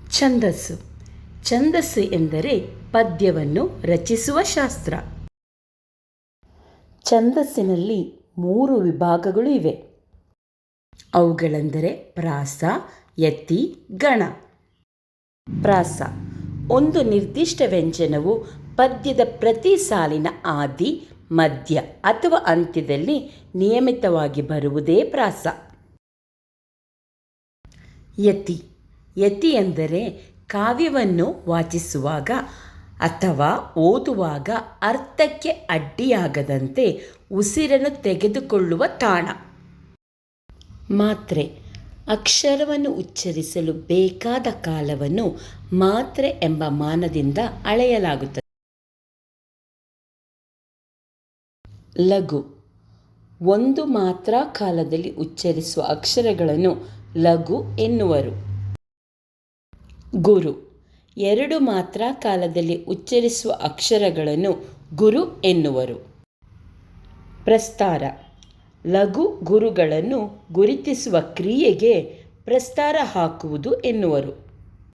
ಛಂದಸ್ಸು. ಛಂದಸ್ಸು ಎಂದರೆ ಪದ್ಯವನ್ನು ರಚಿಸುವ ಶಾಸ್ತ್ರ. ಛಂದಸ್ಸಿನಲ್ಲಿ 3 ವಿಭಾಗಗಳು ಇವೆ. ಅವುಗಳೆಂದರೆ ಪ್ರಾಸ, ಯತಿ, ಗಣ. ಪ್ರಾಸ ಒಂದು ನಿರ್ದಿಷ್ಟ ವ್ಯಂಜನವು ಪದ್ಯದ ಪ್ರತಿ ಸಾಲಿನ ಆದಿ, ಮಧ್ಯ ಅಥವಾ ಅಂತ್ಯದಲ್ಲಿ ನಿಯಮಿತವಾಗಿ ಬರುವುದೇ ಪ್ರಾಸ. ಯತಿ. ಯತಿ ಎಂದರೆ ಕಾವ್ಯವನ್ನು ವಾಚಿಸುವಾಗ ಅಥವಾ ಓದುವಾಗ ಅರ್ಥಕ್ಕೆ ಅಡ್ಡಿಯಾಗದಂತೆ ಉಸಿರನ್ನು ತೆಗೆದುಕೊಳ್ಳುವ ತಾಣ. ಮಾತ್ರೆ. ಅಕ್ಷರವನ್ನು ಉಚ್ಚರಿಸಲು ಬೇಕಾದ ಕಾಲವನ್ನು ಮಾತ್ರೆ ಎಂಬ ಮಾನದಿಂದ ಅಳೆಯಲಾಗುತ್ತದೆ. ಲಘು. ಒಂದು ಮಾತ್ರ ಕಾಲದಲ್ಲಿ ಉಚ್ಚರಿಸುವ ಅಕ್ಷರಗಳನ್ನು ಲಘು ಎನ್ನುವರು. ಗುರು. 2 ಮಾತ್ರ ಕಾಲದಲ್ಲಿ ಉಚ್ಚರಿಸುವ ಅಕ್ಷರಗಳನ್ನು ಗುರು ಎನ್ನುವರು. ಪ್ರಸ್ತಾರ. ಲಘು ಗುರುಗಳನ್ನು ಗುರುತಿಸುವ ಕ್ರಿಯೆಗೆ ಪ್ರಸ್ತಾರ ಹಾಕುವುದು ಎನ್ನುವರು.